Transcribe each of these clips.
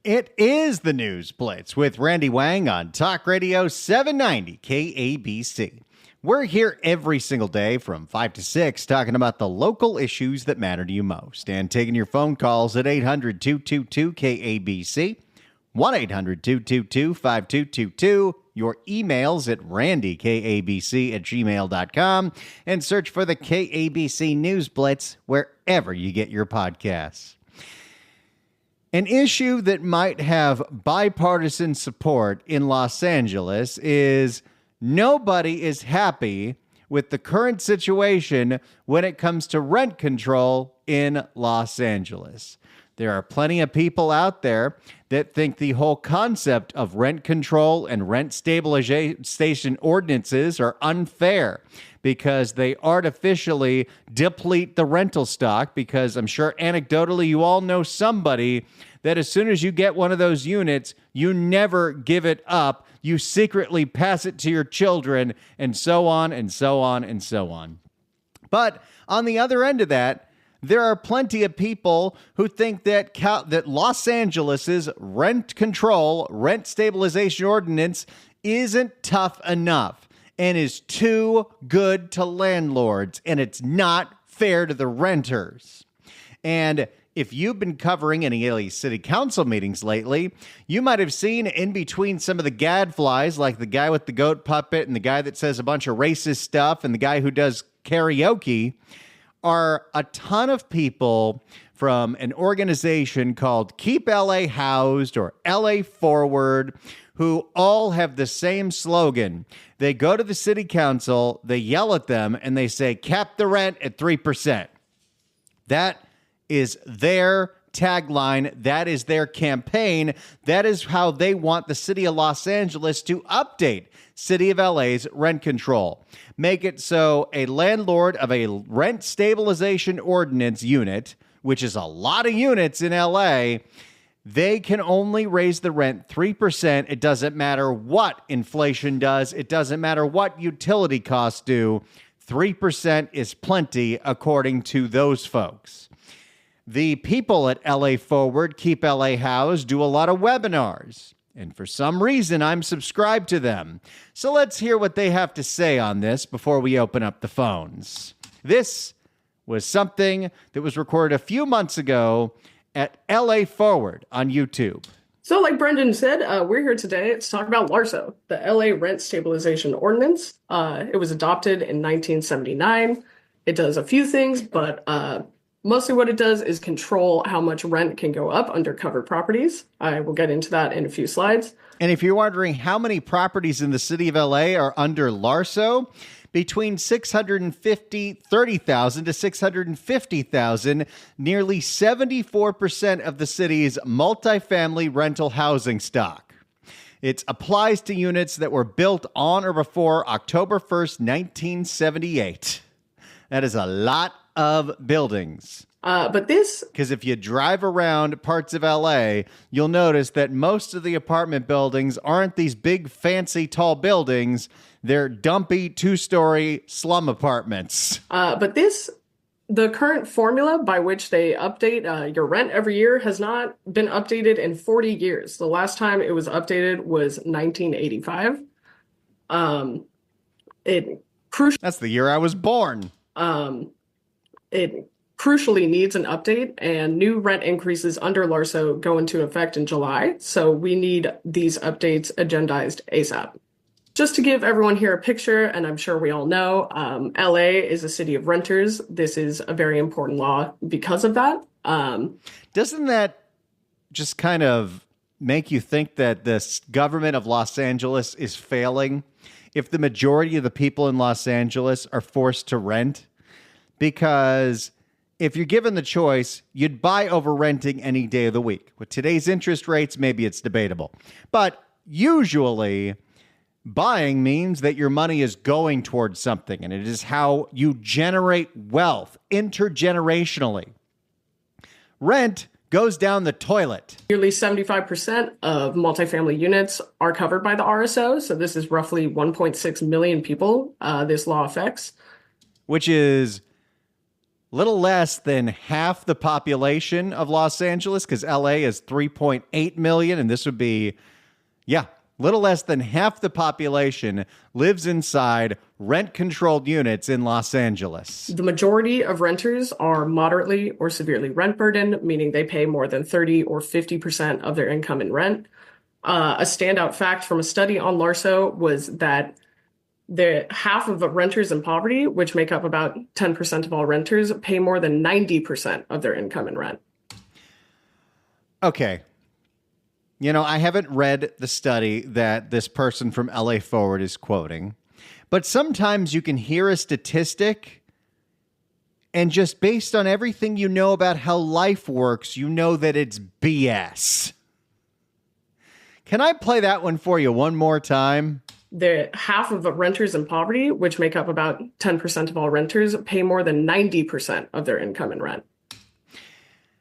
It is the News Blitz with Randy Wang on Talk Radio 790 KABC. We're here every single day from 5 to 6 talking about the local issues that matter to you most and taking your phone calls at 800-222-KABC, 1-800-222-5222, your emails at randykabc@gmail.com, and search for the KABC News Blitz wherever you get your podcasts. An issue that might have bipartisan support in Los Angeles is nobody is happy with the current situation when it comes to rent control in Los Angeles. There are plenty of people out there that think the whole concept of rent control and rent stabilization ordinances are unfair because they artificially deplete the rental stock, because I'm sure anecdotally you all know somebody that as soon as you get one of those units, you never give it up. You secretly pass it to your children, and so on and so on and so on. But on the other end of that, there are plenty of people who think that that Los Angeles's rent control, rent stabilization ordinance isn't tough enough and is too good to landlords, and it's not fair to the renters. And if you've been covering any LA City Council meetings lately, you might have seen in between some of the gadflies, like the guy with the goat puppet and the guy that says a bunch of racist stuff and the guy who does karaoke, are a ton of people from an organization called Keep LA Housed or LA Forward, who all have the same slogan. They go to the city council, they yell at them, and they say, cap the rent at 3%. That is their tagline. That is their campaign. That is how they want the city of Los Angeles to update City of LA's rent control. Make it so a landlord of a rent stabilization ordinance unit, which is a lot of units in LA, they can only raise the rent 3%. It doesn't matter what inflation does. It doesn't matter what utility costs do. 3% is plenty, according to those folks. The people at LA Forward, Keep LA Housed, do a lot of webinars. And for some reason, I'm subscribed to them. So let's hear what they have to say on this before we open up the phones. This was something that was recorded a few months ago at LA Forward on YouTube. So like Brendan said, we're here today to talk about LARSO, the LA Rent Stabilization Ordinance. It was adopted in 1979. It does a few things, but mostly what it does is control how much rent can go up under covered properties. I will get into that in a few slides. And if you're wondering how many properties in the city of LA are under LARSO, between 30,000 to 650,000, nearly 74% of the city's multifamily rental housing stock. It applies to units that were built on or before October 1st, 1978. That is a lot of buildings. Because if you drive around parts of LA, you'll notice that most of the apartment buildings aren't these big, fancy, tall buildings. They're dumpy, two-story slum apartments. The current formula by which they update your rent every year has not been updated in 40 years. The last time it was updated was 1985. That's the year I was born. It crucially needs an update, and new rent increases under LARSO go into effect in July. So we need these updates agendized ASAP. Just to give everyone here a picture, and I'm sure we all know, LA is a city of renters. This is a very important law because of that. Doesn't that just kind of make you think that this government of Los Angeles is failing if the majority of the people in Los Angeles are forced to rent? Because if you're given the choice, you'd buy over renting any day of the week. With today's interest rates, maybe it's debatable. But usually, buying means that your money is going towards something, and it is how you generate wealth intergenerationally. Rent goes down the toilet. Nearly 75% of multifamily units are covered by the RSO, so this is roughly 1.6 million people this law affects. Which is little less than half the population of Los Angeles, because LA is 3.8 million, and this would be, little less than half the population lives inside rent-controlled units in Los Angeles. The majority of renters are moderately or severely rent burdened, meaning they pay more than 30 or 50% of their income in rent. A standout fact from a study on Larso was that the half of the renters in poverty, which make up about 10% of all renters, pay more than 90% of their income in rent. Okay. You know, I haven't read the study that this person from LA Forward is quoting, but sometimes you can hear a statistic and just based on everything you know about how life works, you know that it's BS. Can I play that one for you one more time? The half of the renters in poverty, which make up about 10% of all renters, pay more than 90% of their income in rent.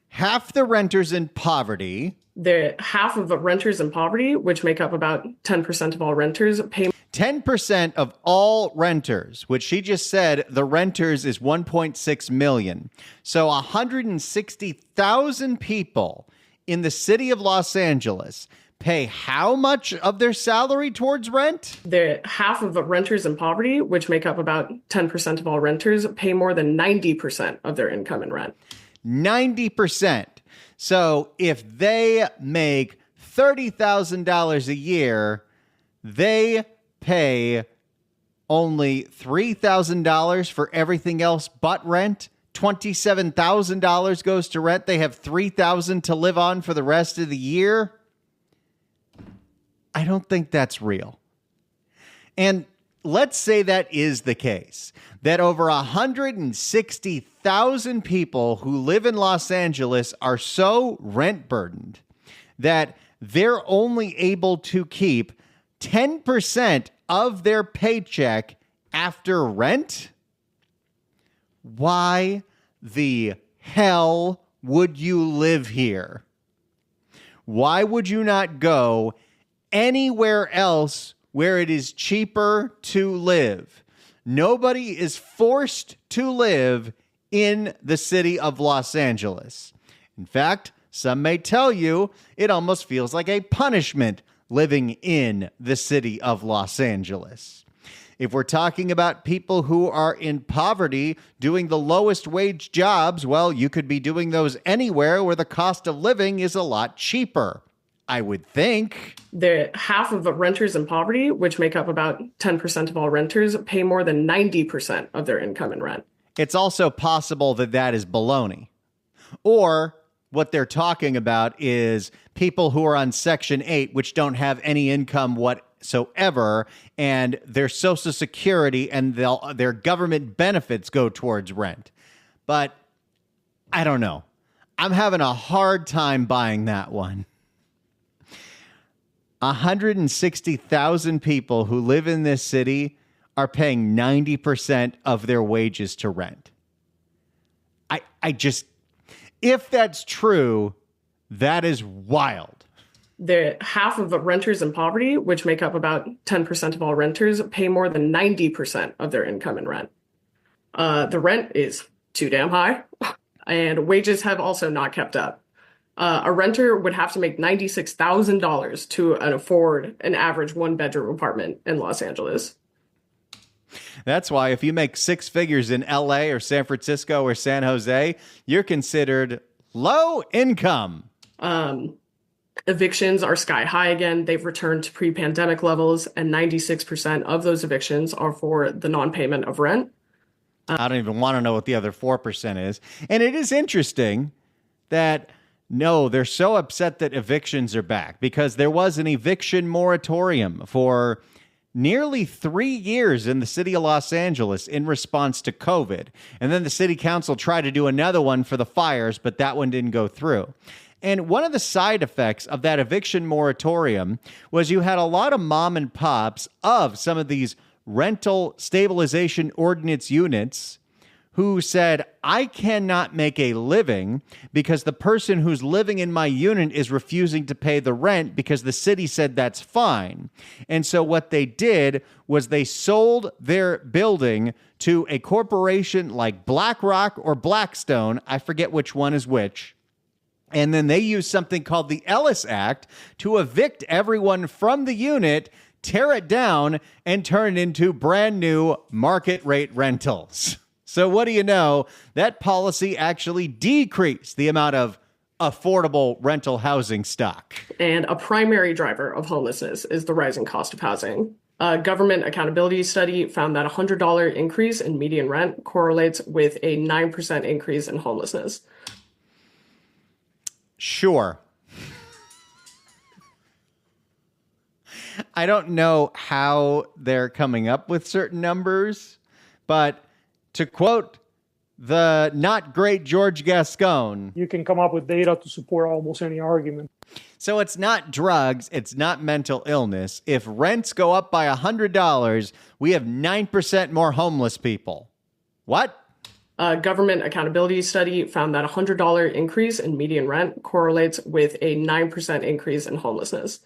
Half the renters in poverty. The half of the renters in poverty, which make up about 10% of all renters, pay 10% of all renters, which she just said the renters is 1.6 million. So 160,000 people in the city of Los Angeles pay how much of their salary towards rent? The half of the renters in poverty, which make up about 10% of all renters, pay more than 90% of their income in rent. 90%. So if they make $30,000 a year, they pay only $3,000 for everything else but rent. $27,000 goes to rent. They have $3,000 to live on for the rest of the year. I don't think that's real. And let's say that is the case, that over 160,000 people who live in Los Angeles are so rent burdened that they're only able to keep 10% of their paycheck after rent. Why the hell would you live here? Why would you not go anywhere else where it is cheaper to live? Nobody is forced to live in the city of Los Angeles. In fact, some may tell you it almost feels like a punishment living in the city of Los Angeles. If we're talking about people who are in poverty doing the lowest wage jobs, well, you could be doing those anywhere where the cost of living is a lot cheaper, I would think. The half of the renters in poverty, which make up about 10% of all renters, pay more than 90% of their income in rent. It's also possible that that is baloney. Or what they're talking about is people who are on Section 8, which don't have any income whatsoever, and their Social Security and their government benefits go towards rent. But I don't know. I'm having a hard time buying that one. 160,000 people who live in this city are paying 90% of their wages to rent. I just, if that's true, that is wild. The half of the renters in poverty, which make up about 10% of all renters, pay more than 90% of their income in rent. The rent is too damn high, and wages have also not kept up. A renter would have to make $96,000 to afford an average one-bedroom apartment in Los Angeles. That's why if you make six figures in LA or San Francisco or San Jose, you're considered low income. Evictions are sky high again. They've returned to pre-pandemic levels, and 96% of those evictions are for the non-payment of rent. I don't even want to know what the other 4% is. And it is interesting that no, they're so upset that evictions are back because there was an eviction moratorium for nearly 3 years in the city of Los Angeles in response to COVID. And then the city council tried to do another one for the fires, but that one didn't go through. And one of the side effects of that eviction moratorium was you had a lot of mom and pops of some of these rental stabilization ordinance units who said, I cannot make a living because the person who's living in my unit is refusing to pay the rent because the city said that's fine. And so what they did was they sold their building to a corporation like BlackRock or Blackstone. I forget which one is which. And then they used something called the Ellis Act to evict everyone from the unit, tear it down, and turn it into brand new market rate rentals. So what do you know? That policy actually decreased the amount of affordable rental housing stock. And a primary driver of homelessness is the rising cost of housing. A government accountability study found that a $100 increase in median rent correlates with a 9% increase in homelessness. Sure. I don't know how they're coming up with certain numbers, but to quote the not great George Gascon, you can come up with data to support almost any argument. So it's not drugs, it's not mental illness. If rents go up by $100, we have 9% more homeless people. What? A government accountability study found that a $100 increase in median rent correlates with a 9% increase in homelessness.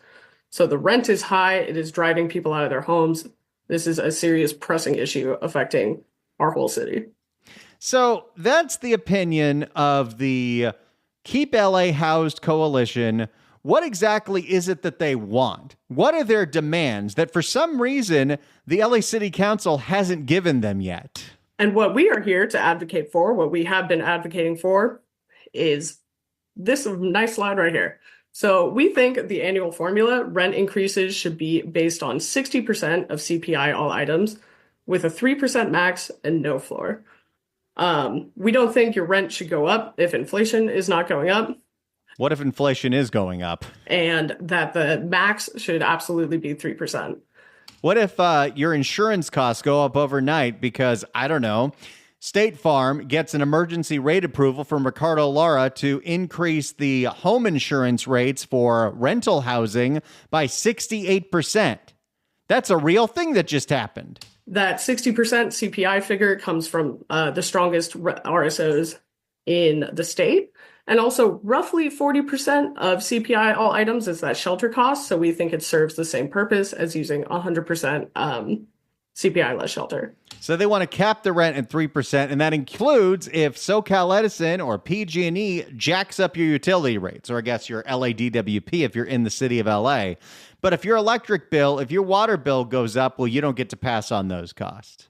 So the rent is high, it is driving people out of their homes. This is a serious pressing issue affecting our whole city. So that's the opinion of the Keep LA Housed Coalition. What exactly is it that they want? What are their demands that for some reason the LA City Council hasn't given them yet? And what we are here to advocate for, what we have been advocating for, is this nice slide right here. So we think the annual formula rent increases should be based on 60% of CPI all items with a 3% max and no floor. We don't think your rent should go up if inflation is not going up. What if inflation is going up? And that the max should absolutely be 3%. What if your insurance costs go up overnight because, I don't know, State Farm gets an emergency rate approval from Ricardo Lara to increase the home insurance rates for rental housing by 68%. That's a real thing that just happened. That 60% CPI figure comes from the strongest RSOs in the state. And also roughly 40% of CPI all items is that shelter cost. So we think it serves the same purpose as using 100% CPI less shelter. So they want to cap the rent at 3%, and that includes if SoCal Edison or PG&E jacks up your utility rates, or I guess your LADWP if you're in the city of LA. But if your electric bill, if your water bill goes up, well, you don't get to pass on those costs.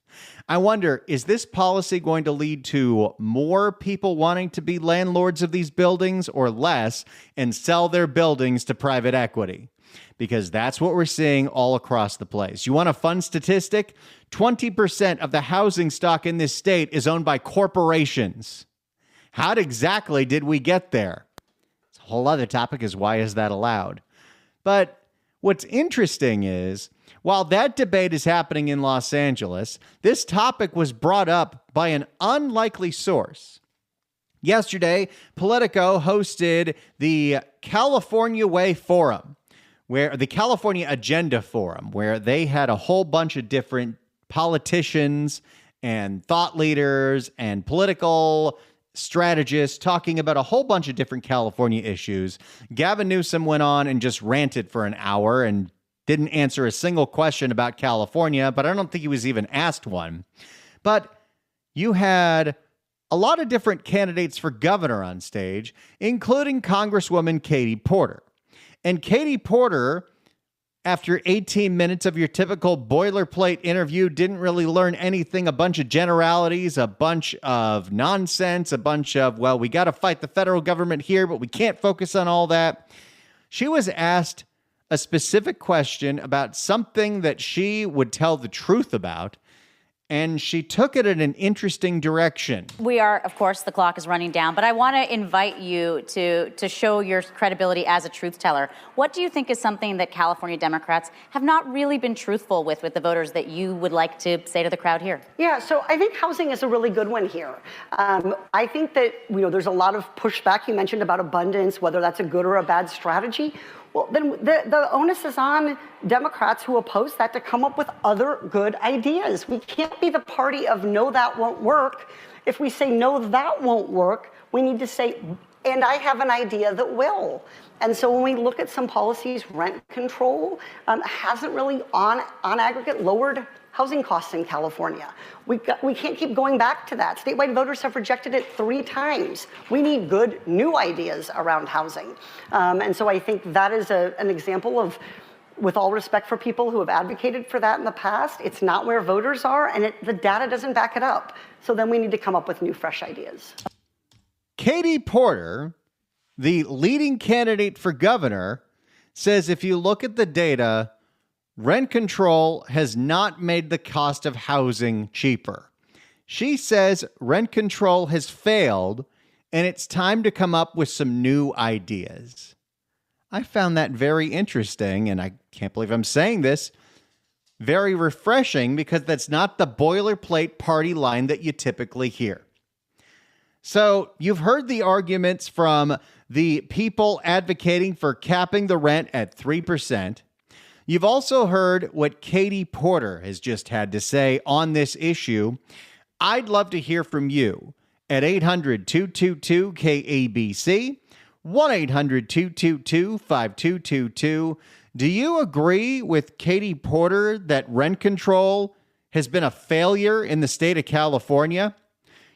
I wonder, is this policy going to lead to more people wanting to be landlords of these buildings or less and sell their buildings to private equity? Because that's what we're seeing all across the place. You want a fun statistic? 20% of the housing stock in this state is owned by corporations. How exactly did we get there? It's a whole other topic, is why is that allowed? But what's interesting is, while that debate is happening in Los Angeles, this topic was brought up by an unlikely source. Yesterday, Politico hosted the California Way Forum, where the California Agenda Forum, where they had a whole bunch of different politicians and thought leaders and political strategists talking about a whole bunch of different California issues. Gavin Newsom went on and just ranted for an hour and didn't answer a single question about California, but I don't think he was even asked one. But you had a lot of different candidates for governor on stage, including Congresswoman Katie Porter. And Katie Porter, after 18 minutes of your typical boilerplate interview, didn't really learn anything, a bunch of generalities, a bunch of nonsense, a bunch of, well, we got to fight the federal government here, but we can't focus on all that. She was asked a specific question about something that she would tell the truth about, and she took it in an interesting direction. We are, of course, the clock is running down, but I want to invite you to show your credibility as a truth teller. What do you think is something that California Democrats have not really been truthful with the voters that you would like to say to the crowd here? Yeah, so I think housing is a really good one here. I think that, there's a lot of pushback you mentioned about abundance, whether that's a good or a bad strategy. Well, then the onus is on Democrats who oppose that to come up with other good ideas. We can't be the party of no, that won't work, If we say, no, that won't work, we need to say, and I have an idea that will. And so when we look at some policies, rent control hasn't really, on aggregate, lowered housing costs in California. We can't keep going back to that. Statewide voters have rejected it 3 times. We need good new ideas around housing. And so I think that is an example of, with all respect for people who have advocated for that in the past, it's not where voters are, and the data doesn't back it up. So then we need to come up with new, fresh ideas. Katie Porter, the leading candidate for governor, says if you look at the data, rent control has not made the cost of housing cheaper. She says rent control has failed, and it's time to come up with some new ideas. I found that very interesting, and I can't believe I'm saying this, very refreshing, because that's not the boilerplate party line that you typically hear. So you've heard the arguments from the people advocating for capping the rent at 3%. You've also heard what Katie Porter has just had to say on this issue. I'd love to hear from you at 800-222-KABC, 1-800-222-5222. Do you agree with Katie Porter that rent control has been a failure in the state of California?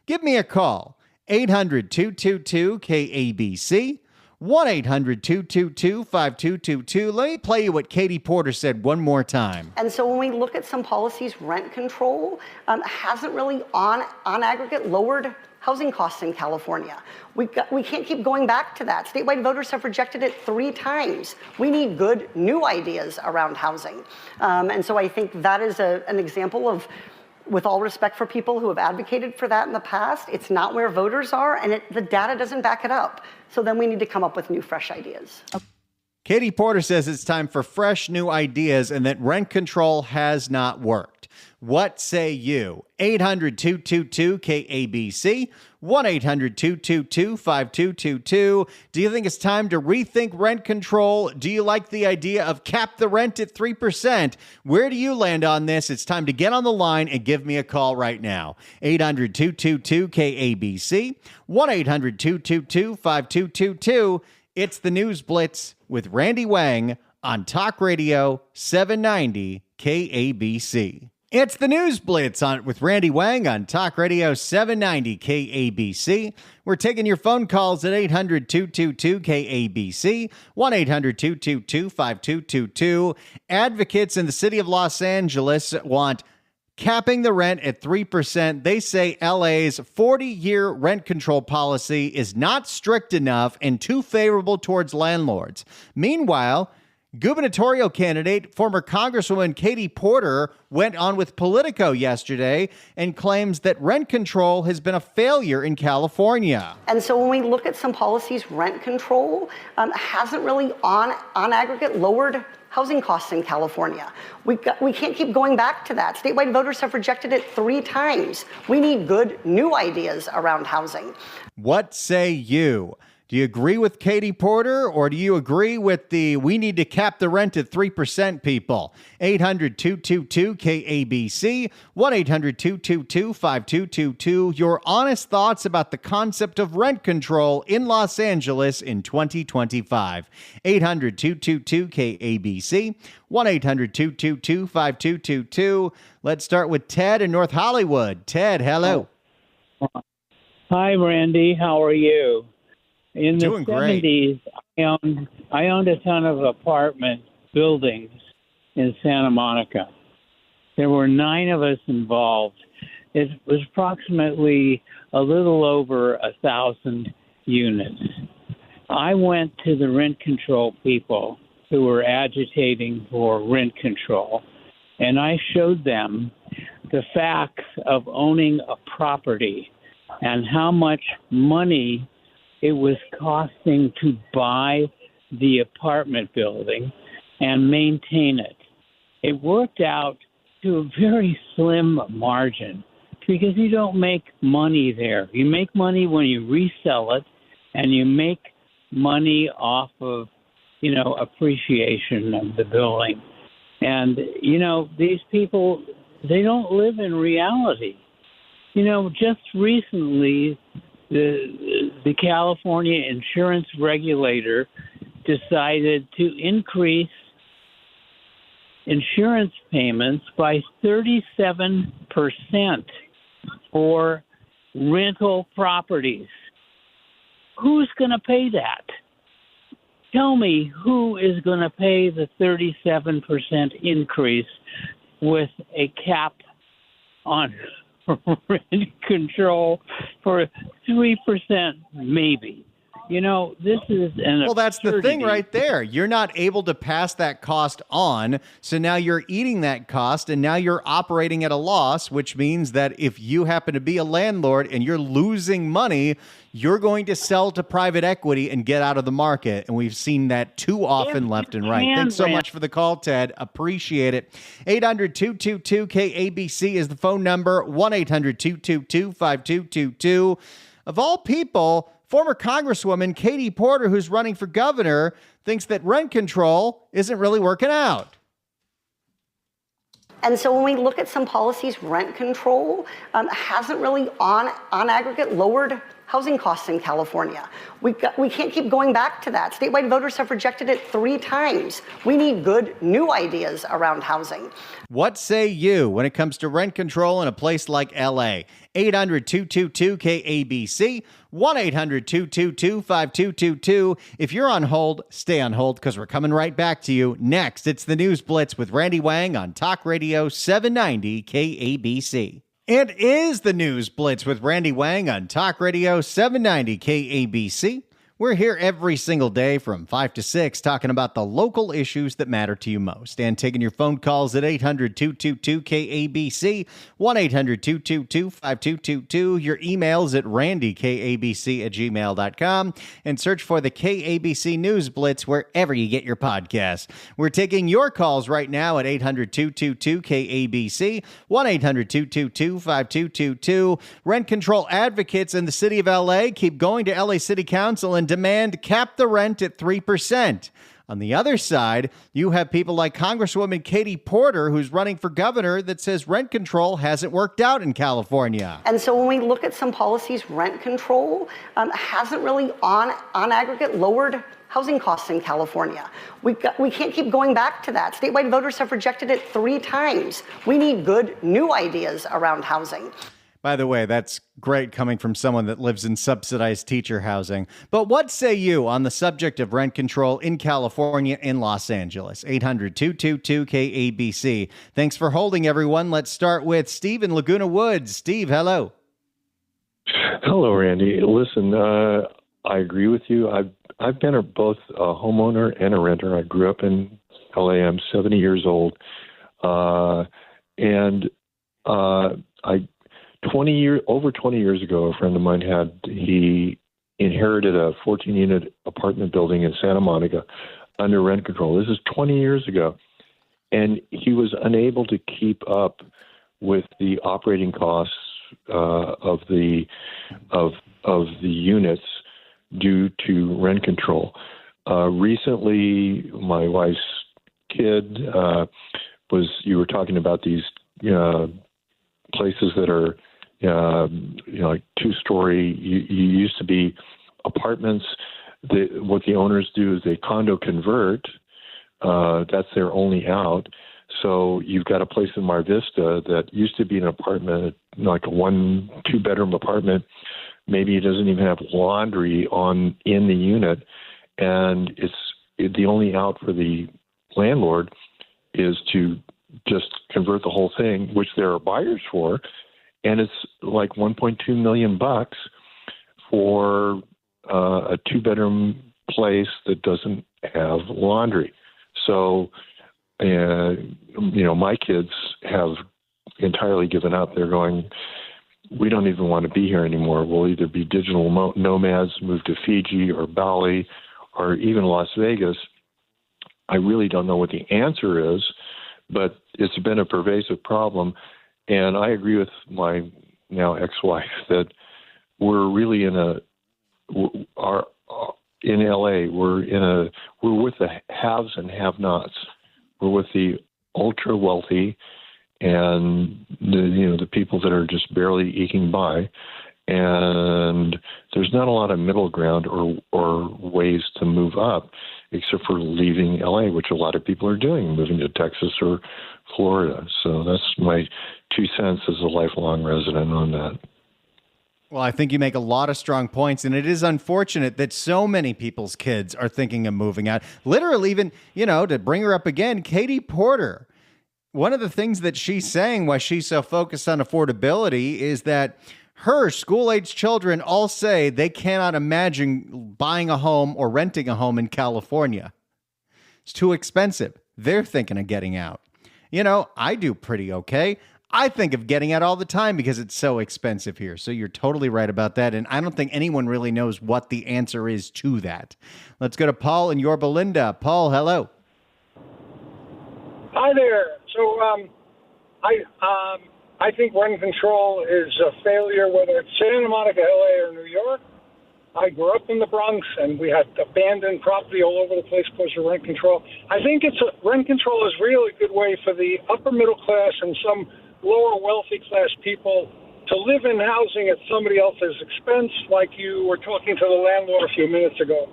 Give me a call, 800-222-KABC, 1-800-222-5222. Let me play you what Katie Porter said one more time. And so when we look at some policies, rent control hasn't really, on aggregate, lowered housing costs in California. We can't keep going back to that. Statewide voters have rejected it 3 times. We need good new ideas around housing. And so I think that is an example of, with all respect for people who have advocated for that in the past, it's not where voters are, and the data doesn't back it up. So then we need to come up with new, fresh ideas. Katie Porter says it's time for fresh new ideas and that rent control has not worked. What say you? 800-222-KABC, 1-800-222-5222. Do you think it's time to rethink rent control? Do you like the idea of cap the rent at 3%? Where do you land on this? It's time to get on the line and give me a call right now. 800-222-KABC, 1-800-222-5222. It's the News Blitz with Randy Wang on Talk Radio 790 KABC. It's the News Blitz with Randy Wang on Talk Radio 790 KABC. We're taking your phone calls at 800-222-KABC, 1-800-222-5222. Advocates in the city of Los Angeles want capping the rent at 3%. They say LA's 40-year rent control policy is not strict enough and too favorable towards landlords. Meanwhile, gubernatorial candidate, former Congresswoman Katie Porter, went on with Politico yesterday and claims that rent control has been a failure in California. And so when we look at some policies, rent control hasn't really, on aggregate, lowered housing costs in California. We can't keep going back to that. Statewide voters have rejected it 3 times. We need good new ideas around housing. What say you? Do you agree with Katie Porter, or do you agree with the we need to cap the rent at 3% people? 800-222-KABC, 1-800-222-5222. Your honest thoughts about the concept of rent control in Los Angeles in 2025. 800-222-KABC, 1-800-222-5222. Let's start with Ted in North Hollywood. Ted, hello. Hi, Randy. How are you? In the Doing great. 70s, I owned a ton of apartment buildings in Santa Monica. There were 9 of us involved. It was approximately a little over 1,000 units. I went to the rent control people who were agitating for rent control, and I showed them the facts of owning a property and how much money it was costing to buy the apartment building and maintain it. It worked out to a very slim margin because you don't make money there. You make money when you resell it, and you make money off of, appreciation of the building. And, these people, they don't live in reality. Just recently, the California insurance regulator decided to increase insurance payments by 37% for rental properties. Who's going to pay that? Tell me who is going to pay the 37% increase with a cap on rent control for 3% maybe. This is an Well, that's the thing absurdity. right there. You're not able to pass that cost on. So now you're eating that cost and now you're operating at a loss, which means that if you happen to be a landlord and you're losing money, you're going to sell to private equity and get out of the market. And we've seen that too often left and right. Thanks so much for the call, Ted. Appreciate it. 800-222-KABC is the phone number. 1-800-222-5222. Of all people, former Congresswoman Katie Porter, who's running for governor, thinks that rent control isn't really working out. And so when we look at some policies, rent control hasn't really on aggregate lowered housing costs in California. We can't keep going back to that. Statewide voters have rejected it 3 times. We need good new ideas around housing. What say you when it comes to rent control in a place like LA? 800-222-KABC, 1-800-222-5222. If you're on hold, stay on hold because we're coming right back to you. Next, it's the News Blitz with Randy Wang on Talk Radio 790 KABC. It is the News Blitz with Randy Wang on Talk Radio 790 KABC. We're here every single day from 5 to 6 talking about the local issues that matter to you most and taking your phone calls at 800-222-KABC, 1-800-222-5222. Your emails at randykabc@gmail.com and search for the KABC News Blitz wherever you get your podcasts. We're taking your calls right now at 800-222-KABC, 1-800-222-5222. Rent control advocates in the city of LA keep going to LA City Council and demand cap the rent at 3%. On the other side, you have people like Congresswoman Katie Porter, who's running for governor, that says rent control hasn't worked out in California. And so when we look at some policies, rent control hasn't really on aggregate lowered housing costs in California. We can't keep going back to that. Statewide voters have rejected it 3 times. We need good new ideas around housing. By the way, that's great coming from someone that lives in subsidized teacher housing. But what say you on the subject of rent control in California and Los Angeles? 800-222-KABC. Thanks for holding, everyone. Let's start with Steve in Laguna Woods. Steve, hello. Hello, Randy. Listen, I agree with you. I've been both a homeowner and a renter. I grew up in LA. I'm 70 years old. Over 20 years ago, a friend of mine he inherited a 14-unit apartment building in Santa Monica under rent control. This is 20 years ago. And he was unable to keep up with the operating costs of the units due to rent control. Recently, my wife's kid you were talking about these places that are like 2-story. You used to be apartments. What the owners do is they condo convert. That's their only out. So you've got a place in Mar Vista that used to be an apartment, like a 1-2-bedroom apartment. Maybe it doesn't even have laundry in the unit, and the only out for the landlord is to just convert the whole thing, which there are buyers for, and it's like $1.2 million for a 2-bedroom place that doesn't have laundry. So, my kids have entirely given up. They're going, we don't even want to be here anymore. We'll either be digital nomads, move to Fiji or Bali or even Las Vegas. I really don't know what the answer is, but it's been a pervasive problem. And I agree with my now ex-wife that we're really in LA, we're with the haves and have-nots. We're with the ultra wealthy and the people that are just barely eking by. And there's not a lot of middle ground or ways to move up, except for leaving LA, which a lot of people are doing, moving to Texas or Florida. So that's my 2 cents as a lifelong resident on that. Well, I think you make a lot of strong points, and it is unfortunate that so many people's kids are thinking of moving out. Literally, even, to bring her up again, Katie Porter. One of the things that she's saying why she's so focused on affordability is that her school-age children all say they cannot imagine buying a home or renting a home in California. It's too expensive. They're thinking of getting out. I do pretty okay. I think of getting out all the time because it's so expensive here. So you're totally right about that. And I don't think anyone really knows what the answer is to that. Let's go to Paul in Yorba Linda. Paul, hello. Hi there. So I think rent control is a failure, whether it's Santa Monica, LA, or New York. I grew up in the Bronx, and we had abandoned property all over the place because of rent control. I think rent control is really a good way for the upper middle class and some lower wealthy class people to live in housing at somebody else's expense, like you were talking to the landlord a few minutes ago.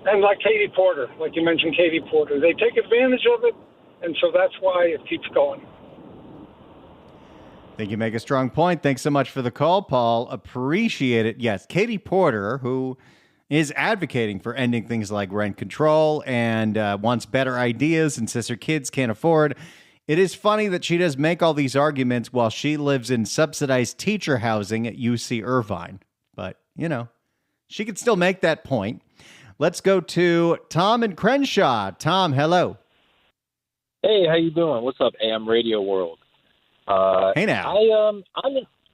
And like Katie Porter, like you mentioned Katie Porter. They take advantage of it, and so that's why it keeps going. I think you make a strong point. Thanks so much for the call, Paul. Appreciate it. Yes, Katie Porter, who is advocating for ending things like rent control and wants better ideas and says her kids can't afford. It is funny that she does make all these arguments while she lives in subsidized teacher housing at UC Irvine. But, she could still make that point. Let's go to Tom in Crenshaw. Tom, hello. Hey, how you doing? What's up, AM Radio World? Hey now.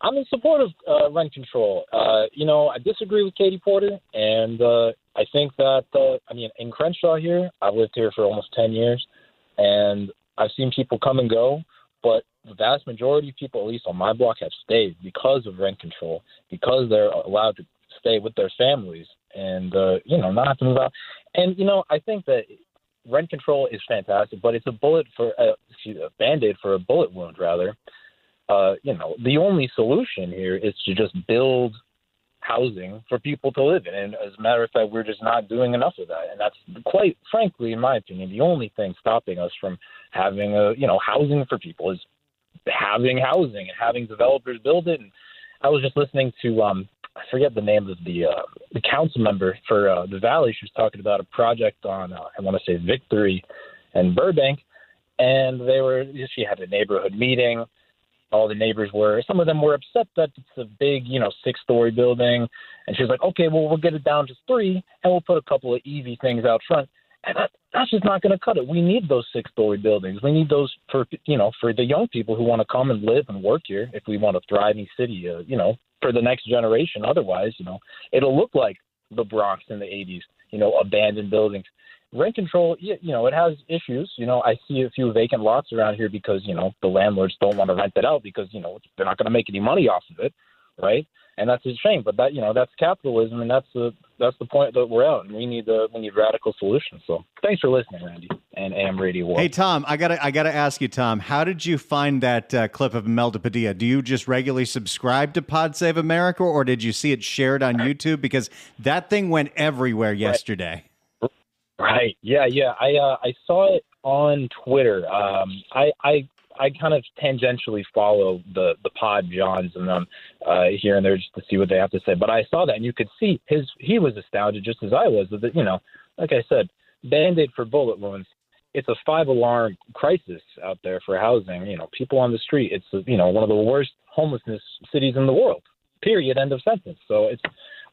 I'm in support of rent control. I disagree with Katie Porter, and I think that in Crenshaw here, I've lived here for almost 10 years, and I've seen people come and go, but the vast majority of people, at least on my block, have stayed because of rent control, because they're allowed to stay with their families and not have to move out. And I think that rent control is fantastic, but it's a Band-Aid for a bullet wound, rather. The only solution here is to just build housing for people to live in. And as a matter of fact, we're just not doing enough of that. And that's quite frankly, in my opinion, the only thing stopping us from having housing for people is having housing and having developers build it. And I was just listening to, I forget the name of the council member for the Valley. She was talking about a project on, I want to say Victory and Burbank. And she had a neighborhood meeting. All the neighbors some of them were upset that it's a big, 6-story building. And she was like, okay, well, we'll get it down to 3 and we'll put a couple of EV things out front. And that's just not going to cut it. We need those 6-story buildings. We need those for the young people who want to come and live and work here if we want a thriving city, for the next generation. Otherwise, it'll look like the Bronx in the 80s, abandoned buildings. Rent control, it has issues. I see a few vacant lots around here because, the landlords don't want to rent it out because, they're not going to make any money off of it, right? And that's a shame. But that's capitalism, and that's the point that we're at. And we need radical solutions. So thanks for listening, Randy, and AM Radio World. Hey Tom, I gotta ask you, Tom, how did you find that clip of Imelda Padilla? Do you just regularly subscribe to Pod Save America, or did you see it shared on YouTube? Because that thing went everywhere yesterday. Right. Yeah. I saw it on Twitter. I kind of tangentially follow the Pod Johns and them here and there just to see what they have to say. But I saw that, and you could see he was astounded just as I was. That, like I said, Band-Aid for bullet wounds. It's a 5-alarm crisis out there for housing. People on the street. It's one of the worst homelessness cities in the world. Period. End of sentence. So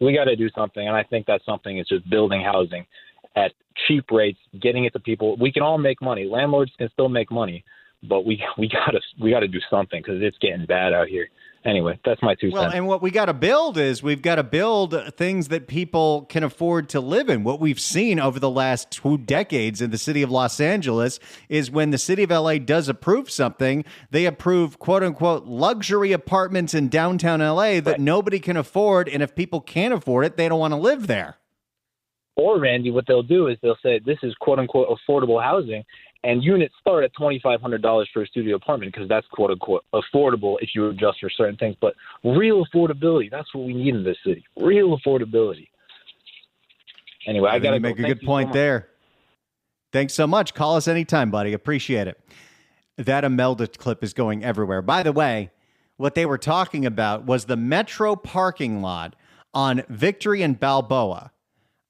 we got to do something, and I think that something is just building housing at cheap rates, getting it to people. We can all make money. Landlords can still make money, but we gotta do something because it's getting bad out here. Anyway, that's my 2 cents. Well, and what we got to build is we've got to build things that people can afford to live in. What we've seen over the last 2 decades in the city of Los Angeles is when the city of LA does approve something, they approve quote unquote luxury apartments in downtown LA that nobody can afford. And if people can't afford it, they don't want to live there. Or, Randy, what they'll do is they'll say this is quote-unquote affordable housing, and units start at $2,500 for a studio apartment because that's quote-unquote affordable if you adjust for certain things. But real affordability, that's what we need in this city, real affordability. Anyway, I got to make a good point there. Thanks so much. Call us anytime, buddy. Appreciate it. That Imelda clip is going everywhere. By the way, what they were talking about was the Metro parking lot on Victory and Balboa.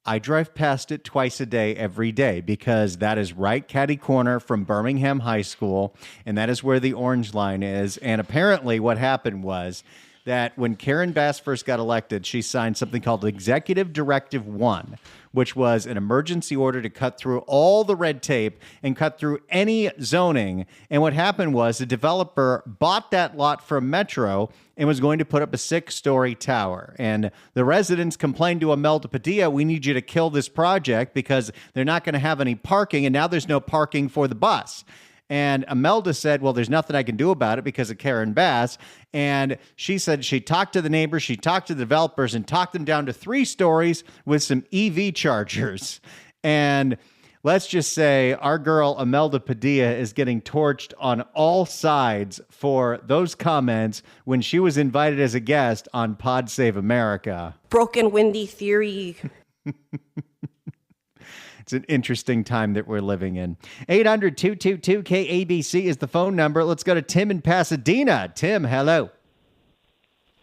I drive past it twice a day, every day, because that is right catty corner from Birmingham High School, and that is where the orange line is. And apparently what happened was that when Karen Bass first got elected, she signed something called Executive Directive 1, which was an emergency order to cut through all the red tape and cut through any zoning. And what happened was the developer bought that lot from Metro and was going to put up a 6-story tower. And the residents complained to Imelda Padilla, we need you to kill this project because they're not going to have any parking, and now there's no parking for the bus. And Imelda said, well, there's nothing I can do about it because of Karen Bass. And she said she talked to the neighbors, she talked to the developers, and talked them down to 3 stories with some EV chargers. And let's just say our girl Imelda Padilla is getting torched on all sides for those comments when she was invited as a guest on Pod Save America. Broken windy theory. It's an interesting time that we're living in. 800-222-KABC is the phone number. Let's go to Tim in Pasadena. Tim, hello.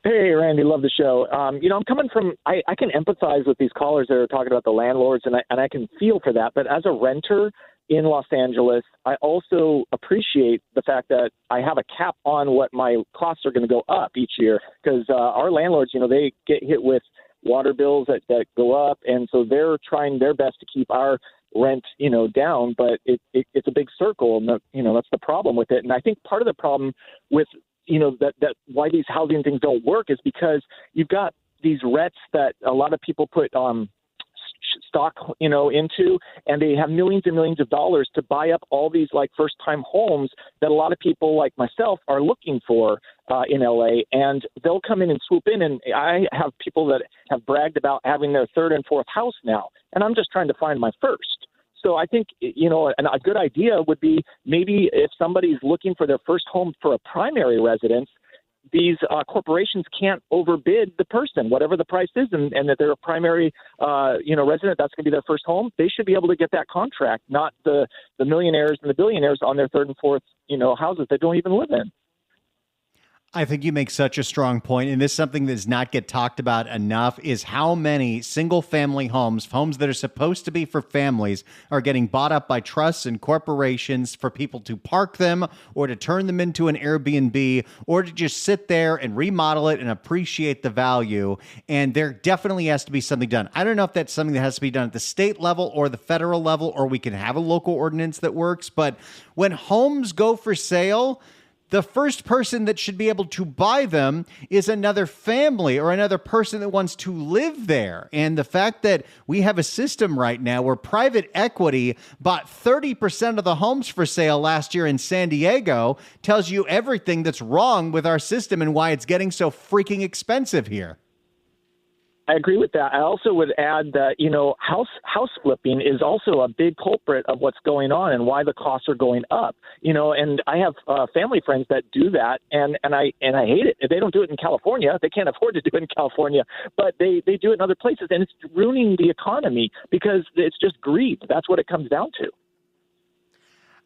Hey, Randy, love the show. I'm coming from, I can empathize with these callers that are talking about the landlords, and I can feel for that. But as a renter in Los Angeles, I also appreciate the fact that I have a cap on what my costs are going to go up each year because our landlords, they get hit with water bills that go up, and so they're trying their best to keep our rent, down, but it's a big circle, and that's the problem with it. And I think part of the problem with, that why these housing things don't work is because you've got these RETs that a lot of people put stock, into, and they have millions and millions of dollars to buy up all these like first-time homes that a lot of people like myself are looking for in LA, and they'll come in and swoop in. And I have people that have bragged about having their 3rd and 4th house now, and I'm just trying to find my first. So I think, a good idea would be maybe if somebody's looking for their first home for a primary residence, these corporations can't overbid the person, whatever the price is, and that they're a primary, resident, that's going to be their first home. They should be able to get that contract, not the millionaires and the billionaires on their 3rd and 4th, houses that don't even live in. I think you make such a strong point, and this is something that does not get talked about enough, is how many single-family homes that are supposed to be for families, are getting bought up by trusts and corporations for people to park them or to turn them into an Airbnb or to just sit there and remodel it and appreciate the value. And there definitely has to be something done. I don't know if that's something that has to be done at the state level or the federal level, or we can have a local ordinance that works. But when homes go for sale, the first person that should be able to buy them is another family or another person that wants to live there. And the fact that we have a system right now where private equity bought 30% of the homes for sale last year in San Diego tells you everything that's wrong with our system and why it's getting so freaking expensive here. I agree with that. I also would add that, house flipping is also a big culprit of what's going on and why the costs are going up. And I have family friends that do that, and I hate it. If they don't do it in California, they can't afford to do it in California, but they do it in other places, and it's ruining the economy because it's just greed. That's what it comes down to.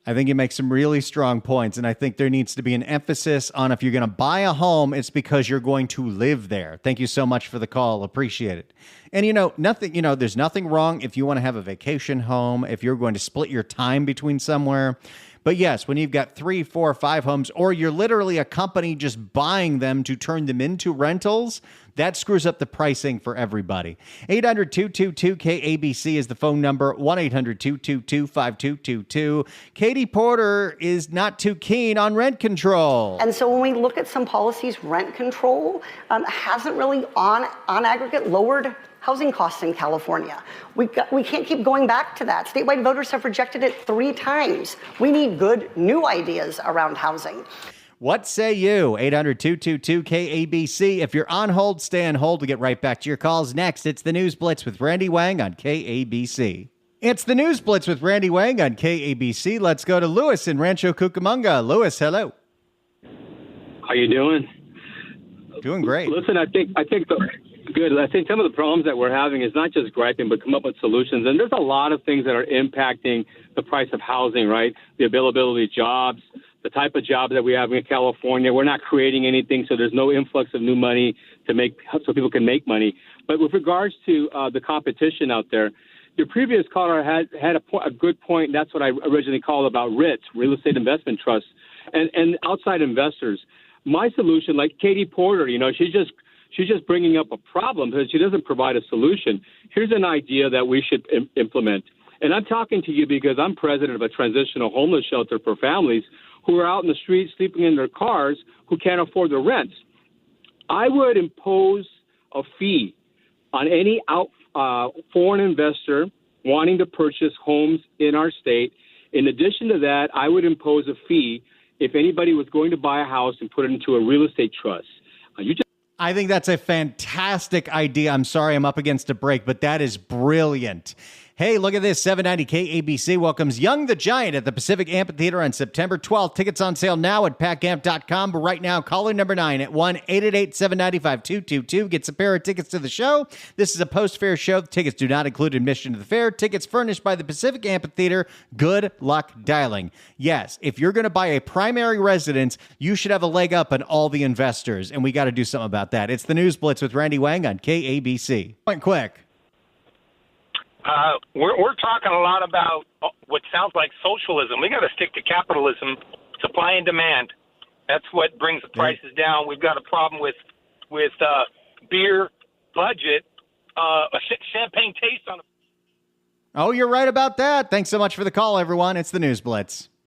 I think you make some really strong points, and I think there needs to be an emphasis on if you're going to buy a home, it's because you're going to live there. Thank you so much for the call. Appreciate it. And there's nothing wrong if you want to have a vacation home, if you're going to split your time between somewhere. But yes, when you've got 3, 4, 5 homes, or you're literally a company just buying them to turn them into rentals, that screws up the pricing for everybody. 800-222-KABC is the phone number, 1-800-222-5222. Katie Porter is not too keen on rent control. And so when we look at some policies, rent control hasn't really on aggregate lowered housing costs in California. We can't keep going back to that. Statewide voters have rejected it 3 times. We need good new ideas around housing. What say you? 800-222-KABC. If you're on hold, stay on hold. To get right back to your calls next. It's the News Blitz with Randy Wang on KABC. It's the News Blitz with Randy Wang on KABC. Let's go to Lewis in Rancho Cucamonga. Lewis, hello. How you doing? Doing great. Listen, I think good. I think some of the problems that we're having is not just griping, but come up with solutions. And there's a lot of things that are impacting the price of housing, right? The availability of jobs, the type of jobs that we have in California. We're not creating anything, so there's no influx of new money to make so people can make money. But with regards to the competition out there, your previous caller had a good point. That's what I originally called about REITs, real estate investment trusts, and outside investors. My solution, like Katie Porter, she's just bringing up a problem because she doesn't provide a solution. Here's an idea that we should implement. And I'm talking to you because I'm president of a transitional homeless shelter for families who are out in the streets sleeping in their cars who can't afford the rent. I would impose a fee on any foreign investor wanting to purchase homes in our state. In addition to that, I would impose a fee if anybody was going to buy a house and put it into a real estate trust. I think that's a fantastic idea. I'm sorry I'm up against a break, but that is brilliant. Hey, look at this. 790 KABC welcomes Young the Giant at the Pacific Amphitheater on September 12th. Tickets on sale now at packamp.com. But right now, caller number 9 at 1-888-795-222 gets a pair of tickets to the show. This is a post-fair show. The tickets do not include admission to the fair. Tickets furnished by the Pacific Amphitheater. Good luck dialing. Yes, if you're going to buy a primary residence, you should have a leg up on all the investors, and we got to do something about that. It's the News Blitz with Randy Wang on KABC. Point quick. We're talking a lot about what sounds like socialism. We got to stick to capitalism, supply and demand. That's what brings the prices down. We've got a problem with beer budget, a champagne taste on. Oh, you're right about that. Thanks so much for the call, everyone. It's the News Blitz.